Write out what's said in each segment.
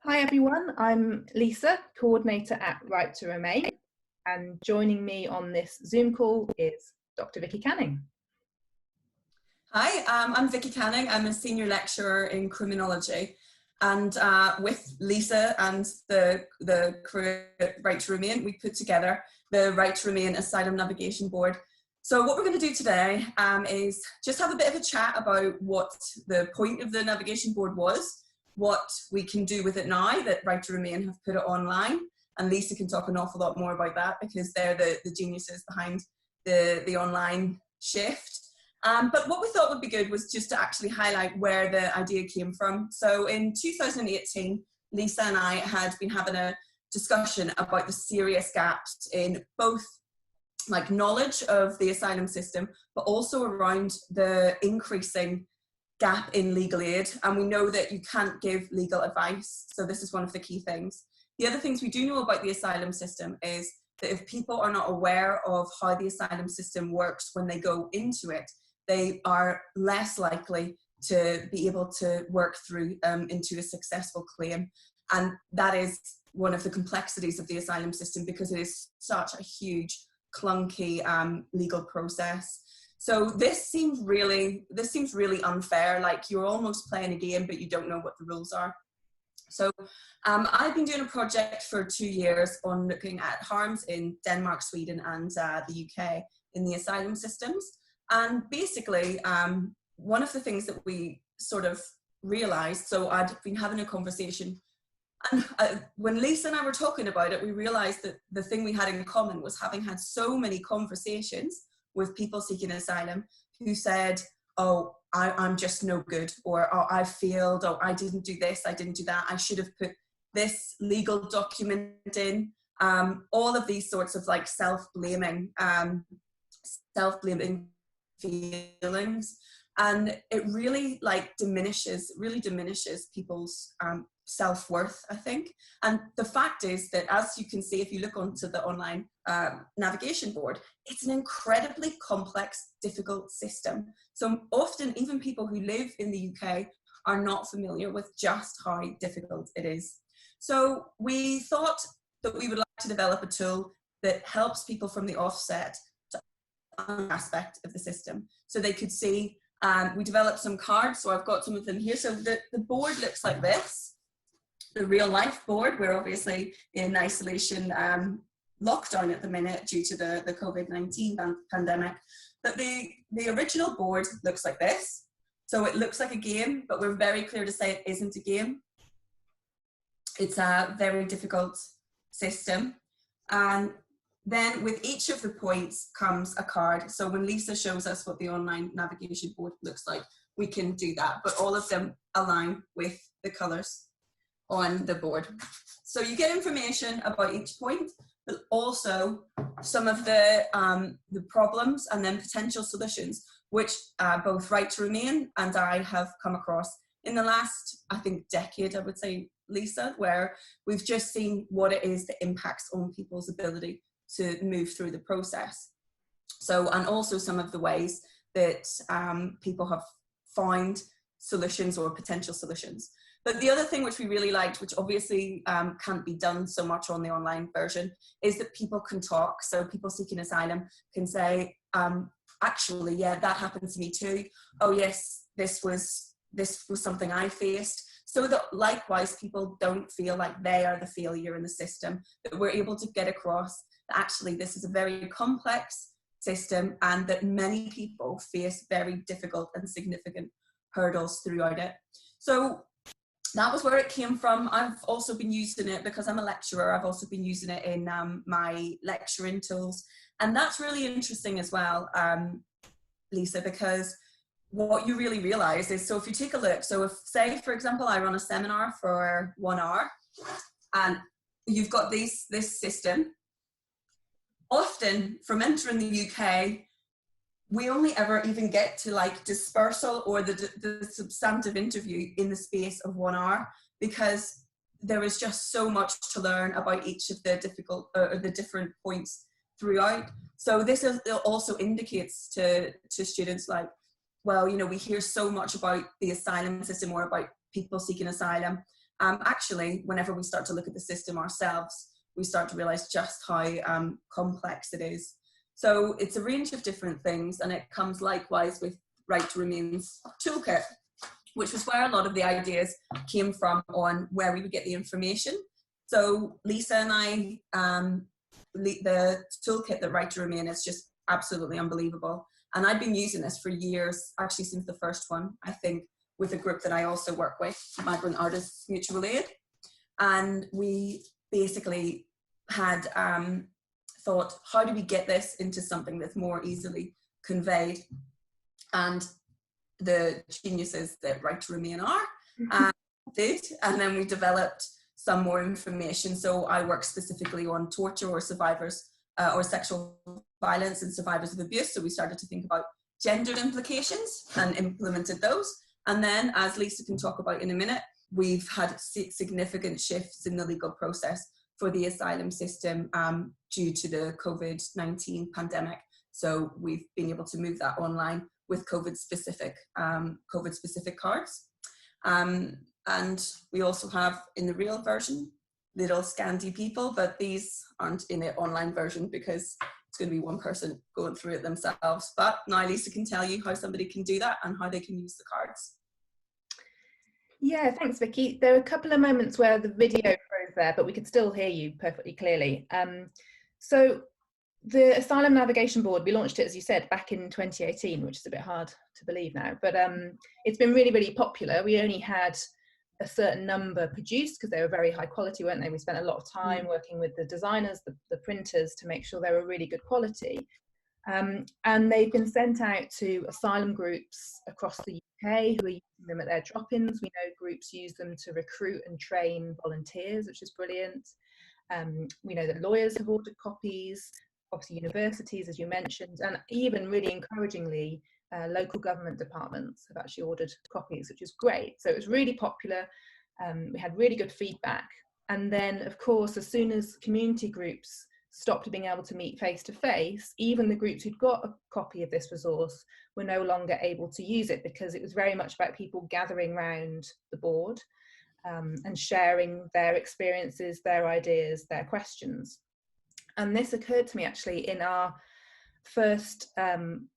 Hi everyone, I'm Lisa, coordinator at Right to Remain, and joining me on this Zoom call is Dr. Vicky Canning. Hi, I'm Vicky Canning. I'm a senior lecturer in criminology, and with Lisa and the crew at Right to Remain, we put together the Right to Remain Asylum Navigation Board. So what we're going to do today is just have a bit of a chat about what the point of the navigation board was, what we can do with it now that Right to Remain have put it online, and Lisa can talk an awful lot more about that because they're the geniuses behind the online shift. But what we thought would be good was just to actually highlight where the idea came from. So in 2018, Lisa and I had been having a discussion about the serious gaps in both like knowledge of the asylum system, but also around the increasing gap in legal aid. And we know that you can't give legal advice. So this is one of the key things. The other things we do know about the asylum system is that if people are not aware of how the asylum system works when they go into it, they are less likely to be able to work through into a successful claim. And that is one of the complexities of the asylum system because it is such a huge, clunky legal process. So this seems really unfair, like you're almost playing a game but you don't know what the rules are. So I've been doing a project for 2 years on looking at harms in Denmark, Sweden and the UK in the asylum systems. And basically, one of the things that we sort of realized, so I'd been having a conversation, and when Lisa and I were talking about it, we realized that the thing we had in common was having had so many conversations with people seeking asylum who said, oh, I'm just no good, or oh, I failed, or I didn't do this, I didn't do that, I should have put this legal document in, all of these sorts of like self-blaming feelings, and it really like diminishes people's self-worth, I think. And the fact is that, as you can see if you look onto the online navigation board, it's an incredibly complex, difficult system. So often even people who live in the UK are not familiar with just how difficult it is. So we thought that we would like to develop a tool that helps people from the offset aspect of the system, so they could see. We developed some cards, so I've got some of them here. So the board looks like this, the real life board. We're obviously in isolation lockdown at the minute due to the COVID-19 pandemic, but the original board looks like this. So it looks like a game, but we're very clear to say it isn't a game. It's a very difficult system, and then with each of the points comes a card. So when Lisa shows us what the online navigation board looks like, we can do that, but all of them align with the colours on the board. So you get information about each point, but also some of the problems and then potential solutions, which both Right to Remain and I have come across in the last, I think, decade, I would say, Lisa, where we've just seen what it is that impacts on people's ability to move through the process. So, and also some of the ways that people have found solutions or potential solutions. But the other thing which we really liked, which obviously can't be done so much on the online version, is that people can talk. So people seeking asylum can say, actually, yeah, that happened to me too. Oh yes, this was something I faced. So that likewise, people don't feel like they are the failure in the system, that we're able to get across that actually this is a very complex system and that many people face very difficult and significant hurdles throughout it. So that was where it came from. I've also been using it because I'm a lecturer. I've also been using it in my lecturing tools. And that's really interesting as well, Lisa, because what you really realize is, so if you take a look, so if, say, for example, I run a seminar for 1 hour and you've got this system, often from entering the UK, we only ever even get to like dispersal or the substantive interview in the space of 1 hour, because there is just so much to learn about each of the the different points throughout. So this also indicates to students like, well, you know, we hear so much about the asylum system or about people seeking asylum, actually, whenever we start to look at the system ourselves, we start to realize just how complex it is. So it's a range of different things, and it comes likewise with Right to Remain's toolkit, which was where a lot of the ideas came from on where we would get the information. So Lisa and I, the toolkit that Right to Remain is just absolutely unbelievable. And I've been using this for years, actually since the first one, I think, with a group that I also work with, Migrant Artists Mutual Aid. And we basically had thought, how do we get this into something that's more easily conveyed? And the geniuses that Right to Remain are did, and then we developed some more information. So I work specifically on torture or survivors or sexual violence and survivors of abuse. So we started to think about gender implications and implemented those. And then, as Lisa can talk about in a minute, we've had significant shifts in the legal process for the asylum system due to the COVID-19 pandemic. So we've been able to move that online with COVID-specific cards. And we also have, in the real version, little Scandi people, but these aren't in the online version because it's going to be one person going through it themselves. But now Lisa can tell you how somebody can do that and how they can use the cards. Yeah, thanks, Vicky. There were a couple of moments where the video froze there, but we could still hear you perfectly clearly. So the Asylum Navigation Board, we launched it, as you said, back in 2018, which is a bit hard to believe now, but it's been really, really popular. We only had a certain number produced because they were very high quality, weren't they? We spent a lot of time working with the designers, the printers, to make sure they were really good quality. And they've been sent out to asylum groups across the UK who are using them at their drop-ins. We know groups use them to recruit and train volunteers, which is brilliant. We know that lawyers have ordered copies, obviously universities, as you mentioned, and even really encouragingly, local government departments have actually ordered copies, which is great. So it was really popular. We had really good feedback. And then, of course, as soon as community groups stopped being able to meet face to face, even the groups who'd got a copy of this resource were no longer able to use it, because it was very much about people gathering around the board and sharing their experiences, their ideas, their questions. And this occurred to me actually in our first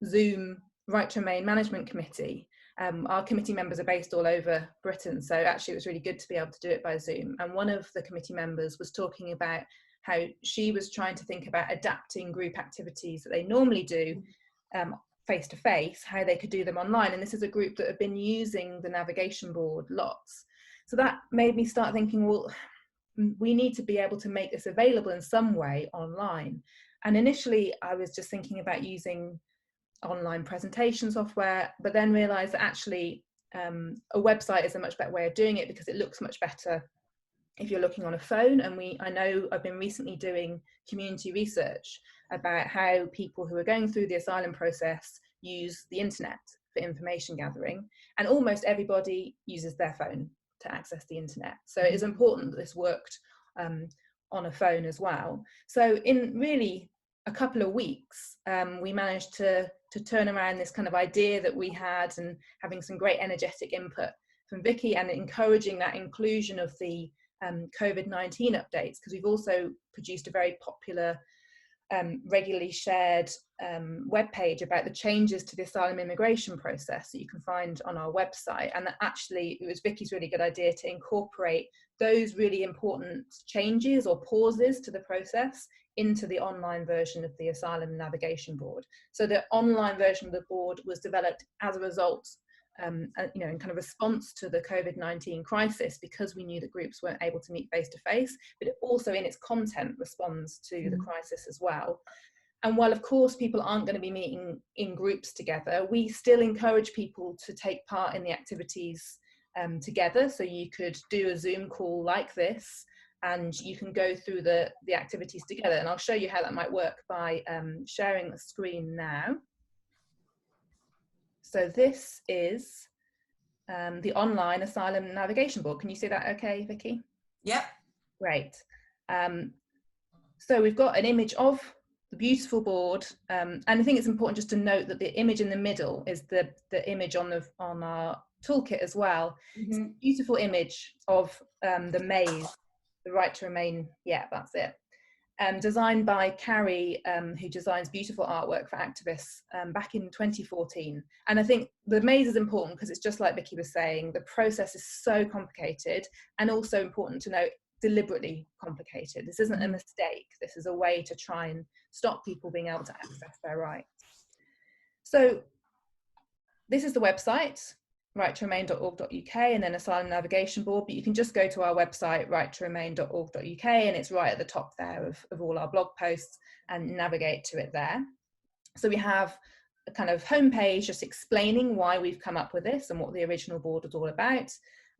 Zoom Right to Remain Management Committee. Our committee members are based all over Britain, so actually it was really good to be able to do it by Zoom. And one of the committee members was talking about how she was trying to think about adapting group activities that they normally do face to face, how they could do them online. And this is a group that have been using the navigation board lots. So that made me start thinking, well, we need to be able to make this available in some way online. And initially I was just thinking about using online presentation software, but then realized that actually a website is a much better way of doing it, because it looks much better if you're looking on a phone. And I know I've been recently doing community research about how people who are going through the asylum process use the internet for information gathering, and almost everybody uses their phone to access the internet. So it is important that this worked on a phone as well. So in really a couple of weeks, we managed to turn around this kind of idea that we had, and having some great energetic input from Vicky, and encouraging that inclusion of the COVID-19 updates, because we've also produced a very popular, regularly shared webpage about the changes to the asylum immigration process that you can find on our website. And that actually, it was Vicky's really good idea to incorporate those really important changes or pauses to the process into the online version of the Asylum Navigation Board. So the online version of the board was developed as a result, in kind of response to the COVID-19 crisis, because we knew that groups weren't able to meet face to face, but it also in its content responds to the crisis as well. And while of course people aren't going to be meeting in groups together, we still encourage people to take part in the activities together. So you could do a Zoom call like this, and you can go through the activities together. And I'll show you how that might work by sharing the screen now. So this is the online Asylum Navigation Board. Can you see that okay, Vicky? Yeah. Great. So we've got an image of the beautiful board, and I think it's important just to note that the image in the middle is the image on our toolkit as well. It's a beautiful image of the maze, the right to remain, yeah, that's it. Designed by Carrie, who designs beautiful artwork for activists back in 2014. And I think the maze is important because it's just like Vicky was saying, the process is so complicated, and also important to note, deliberately complicated. This isn't a mistake. This is a way to try and stop people being able to access their rights. So this is the website, righttoromain.org.uk, and then Asylum Navigation Board, but you can just go to our website, righttoromain.org.uk, and it's right at the top there of all our blog posts, and navigate to it there. So we have a kind of homepage just explaining why we've come up with this and what the original board was all about.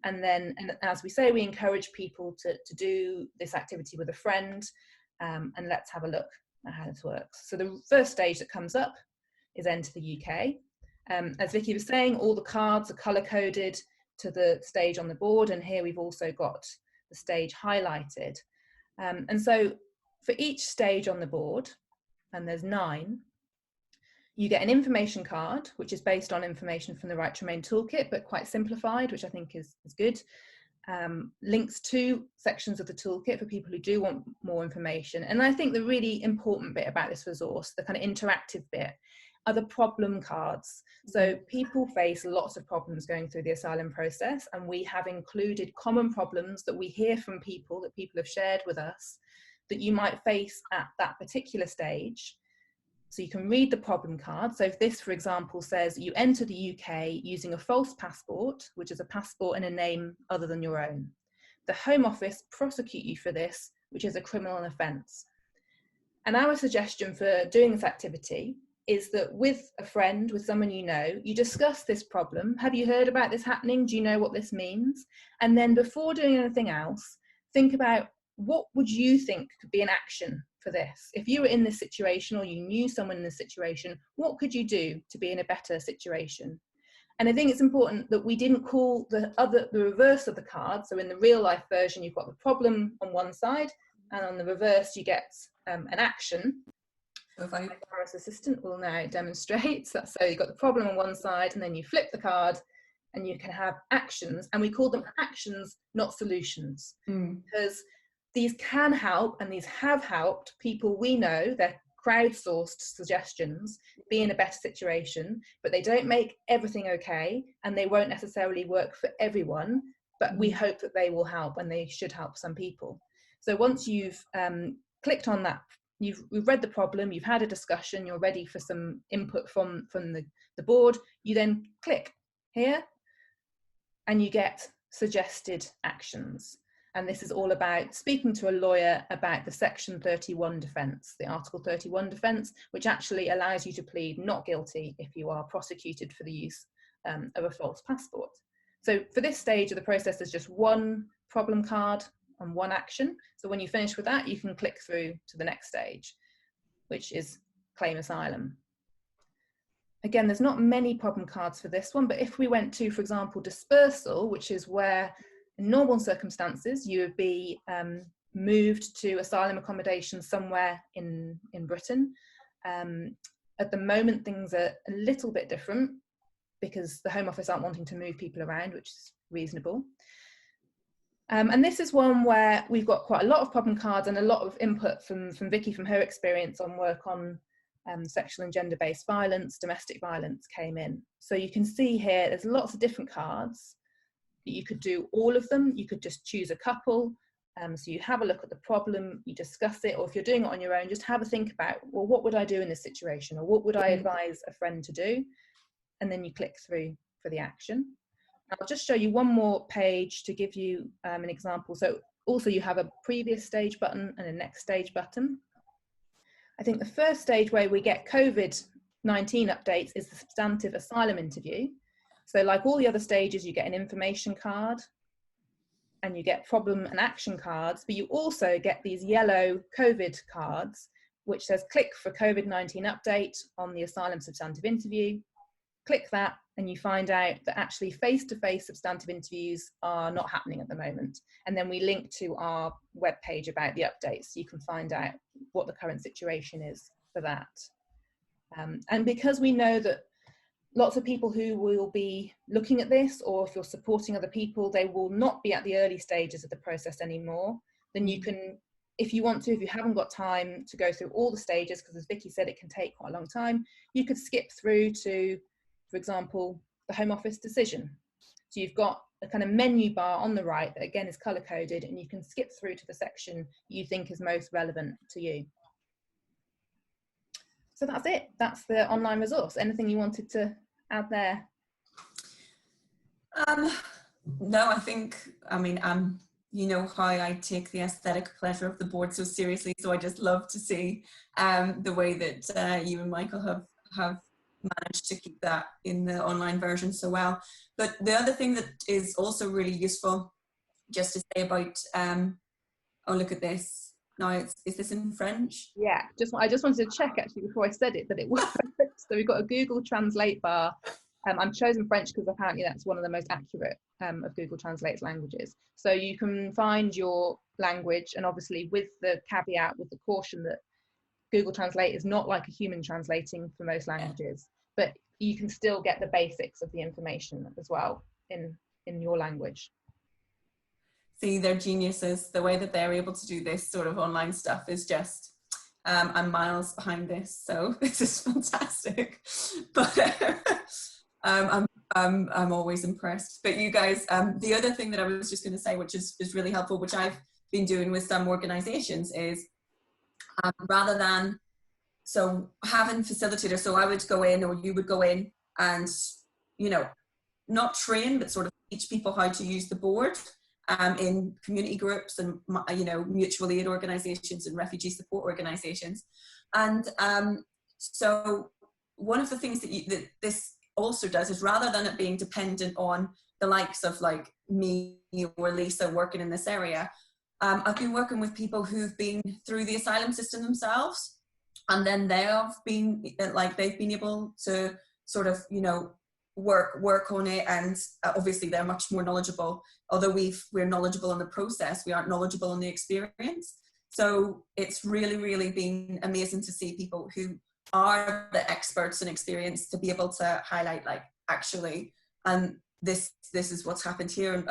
And then, and as we say, we encourage people to do this activity with a friend, and let's have a look at how this works. So the first stage that comes up is Enter the UK. As Vicky was saying, all the cards are colour-coded to the stage on the board, and here we've also got the stage highlighted. And so for each stage on the board, and there's 9, you get an information card, which is based on information from the Right to Remain toolkit, but quite simplified, which I think is good. Links to sections of the toolkit for people who do want more information. And I think the really important bit about this resource, the kind of interactive bit, are the problem cards. So people face lots of problems going through the asylum process, and we have included common problems that we hear from people, that people have shared with us, that you might face at that particular stage. So you can read the problem card. So if this, for example, says you enter the UK using a false passport, which is a passport in a name other than your own, the Home Office prosecute you for this, which is a criminal offence. And our suggestion for doing this activity is that with a friend, with someone you know, you discuss this problem. Have you heard about this happening? Do you know what this means? And then before doing anything else, think about, what would you think could be an action for this? If you were in this situation, or you knew someone in this situation, what could you do to be in a better situation? And I think it's important that we didn't call the reverse of the card. So in the real life version, you've got the problem on one side, and on the reverse, you get an action. My camera's assistant will now demonstrate. So you've got the problem on one side, and then you flip the card, and you can have actions. And we call them actions, not solutions, because these can help, and these have helped people we know. They're crowdsourced suggestions, be in a better situation, but they don't make everything okay, and they won't necessarily work for everyone, but we hope that they will help, and they should help some people. So once you've clicked on that, we've read the problem, you've had a discussion, you're ready for some input from the board, you then click here, and you get suggested actions. And this is all about speaking to a lawyer about the Section 31 defence, the Article 31 defence, which actually allows you to plead not guilty if you are prosecuted for the use of a false passport. So for this stage of the process, there's just one problem card and one action. So when you finish with that, you can click through to the next stage, which is claim asylum. Again, there's not many problem cards for this one, but if we went to, for example, dispersal, which is where in normal circumstances you would be moved to asylum accommodation somewhere in Britain. At the moment, things are a little bit different because the Home Office aren't wanting to move people around, which is reasonable. And this is one where we've got quite a lot of problem cards and a lot of input from Vicky, from her experience on work on sexual and gender-based violence, domestic violence came in. So you can see here, there's lots of different cards. You could do all of them, you could just choose a couple. So you have a look at the problem, you discuss it, or if you're doing it on your own, just have a think about, well, what would I do in this situation? Or what would I advise a friend to do? And then you click through for the action. I'll just show you one more page to give you an example. So also you have a previous stage button and a next stage button. I think the first stage where we get COVID-19 updates is the substantive asylum interview. So like all the other stages, you get an information card and you get problem and action cards, but you also get these yellow COVID cards, which says click for COVID-19 update on the asylum substantive interview. Click that and you find out that actually face-to-face substantive interviews are not happening at the moment. And then we link to our webpage about the updates, so you can find out what the current situation is for that. And because we know that lots of people who will be looking at this, or if you're supporting other people, they will not be at the early stages of the process anymore. Then you can, if you want to, if you haven't got time to go through all the stages, because as Vicky said, it can take quite a long time, you could skip through to, for example, the Home Office decision. So you've got a kind of menu bar on the right that again is color coded, and you can skip through to the section you think is most relevant to you. So that's it. That's the online resource. Anything you wanted to add there? No, I think, I mean, you know how I take the aesthetic pleasure of the board so seriously, so I just love to see the way that you and Michael have managed to keep that in the online version so well. But the other thing that is also really useful, just to say about, oh, look at this. Now, is this in French? Yeah, I just wanted to check actually before I said it that it worked. So we've got a Google Translate bar. I've chosen French because apparently that's one of the most accurate of Google Translate's languages. So you can find your language, and obviously with the caveat, with the caution that Google Translate is not like a human translating for most languages, but you can still get the basics of the information as well in your language. See, they're geniuses. The way that they're able to do this sort of online stuff is just, I'm miles behind this, so this is fantastic. But I'm always impressed. But you guys, the other thing that I was just going to say, which is really helpful, which I've been doing with some organizations, is rather than, so having facilitators, so I would go in, or you would go in and, you know, not train, but sort of teach people how to use the board in community groups and, you know, mutual aid organizations and refugee support organizations. And so one of the things that this also does is, rather than it being dependent on the likes of like me or Lisa working in this area, I've been working with people who've been through the asylum system themselves, and then they've been able to sort of, you know, work on it, and obviously they're much more knowledgeable. Although we're knowledgeable in the process, we aren't knowledgeable in the experience. So it's really been amazing to see people who are the experts in experience to be able to highlight, like, actually, and this is what's happened here,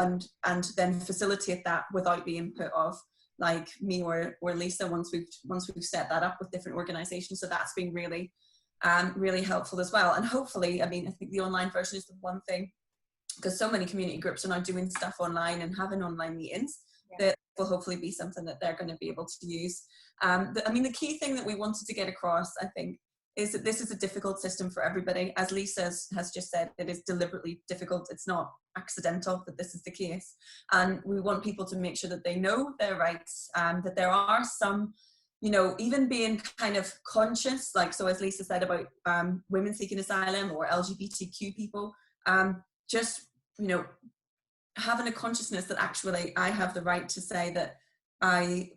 and then facilitate that without the input of like me or Lisa once we've set that up with different organizations. So that's been really helpful as well. And hopefully, I mean, I think the online version is the one thing, because so many community groups are now doing stuff online and having online meetings, that will hopefully be something that they're going to be able to use. I mean, the key thing that we wanted to get across, I think, is that this is a difficult system for everybody. As Lisa has just said, it is deliberately difficult. It's not accidental that this is the case. And we want people to make sure that they know their rights, that there are some, you know, even being kind of conscious, like, so as Lisa said about women seeking asylum or LGBTQ people, just, you know, having a consciousness that actually I have the right to say that I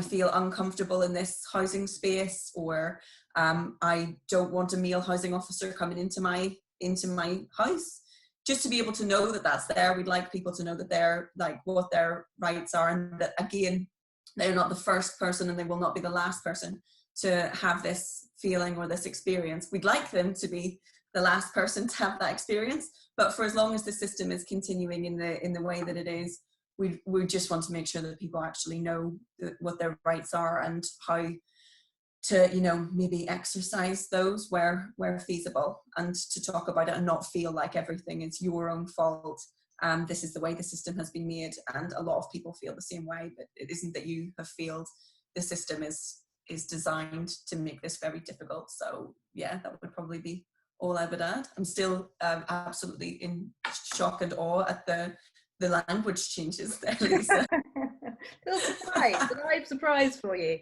feel uncomfortable in this housing space, or I don't want a male housing officer coming into my house. Just to be able to know that that's there. We'd like people to know that they're, like, what their rights are, and that, again, they're not the first person and they will not be the last person to have this feeling or this experience. We'd like them to be the last person to have that experience, but for as long as the system is continuing in the way that it is, we just want to make sure that people actually know what their rights are and how to, you know, maybe exercise those where feasible, and to talk about it and not feel like everything is your own fault. This is the way the system has been made, and a lot of people feel the same way, but it isn't that you have failed. The system is designed to make this very difficult. So yeah, that would probably be all I would add. I'm still absolutely in shock and awe at the language changes there, Lisa. Little surprise, a live surprise for you.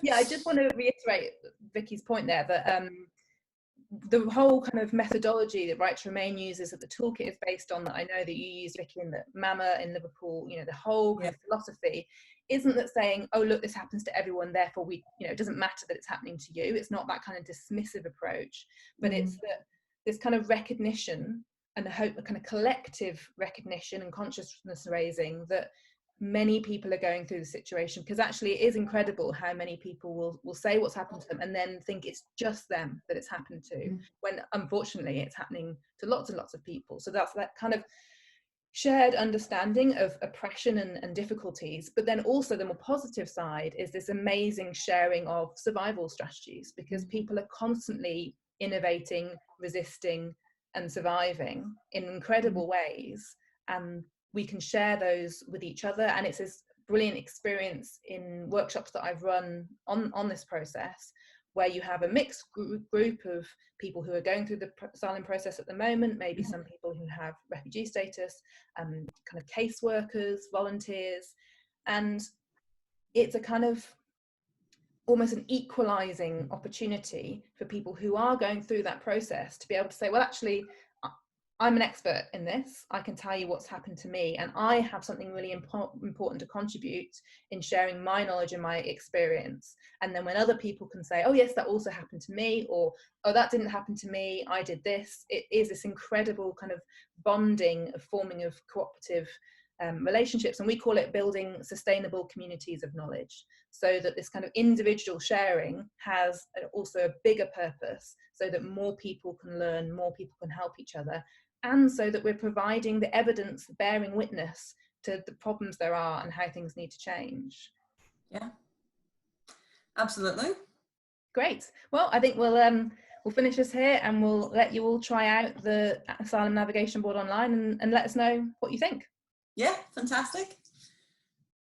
Yeah, I just want to reiterate Vicky's point there, that the whole kind of methodology that Right to Remain uses, that the toolkit is based on, that I know that you use, Vicky, and that Mama in Liverpool, you know, the whole kind of philosophy isn't that saying, oh, look, this happens to everyone, therefore we, you know, it doesn't matter that it's happening to you. It's not that kind of dismissive approach, but it's that this kind of recognition and a kind of collective recognition and consciousness raising that many people are going through the situation, because actually it is incredible how many people will say what's happened to them and then think it's just them that it's happened to, when unfortunately it's happening to lots and lots of people. So that's that kind of shared understanding of oppression and difficulties. But then also the more positive side is this amazing sharing of survival strategies, because people are constantly innovating, resisting and surviving in incredible ways, and we can share those with each other. And it's this brilliant experience in workshops that I've run on this process, where you have a mixed group of people who are going through the asylum process at the moment, maybe some people who have refugee status, kind of caseworkers, volunteers, and it's a kind of almost an equalizing opportunity for people who are going through that process to be able to say, well, actually, I'm an expert in this. I can tell you what's happened to me, and I have something really important to contribute in sharing my knowledge and my experience. And then when other people can say, oh yes, that also happened to me, or oh, that didn't happen to me, I did this, it is this incredible kind of bonding, of forming of cooperative relationships. And we call it building sustainable communities of knowledge, so that this kind of individual sharing has also a bigger purpose, so that more people can learn, more people can help each other, and so that we're providing the evidence bearing witness to the problems there are and how things need to change. Yeah, absolutely. Great. Well, I think we'll finish this here, and we'll let you all try out the Asylum Navigation Board online and let us know what you think. Yeah, fantastic.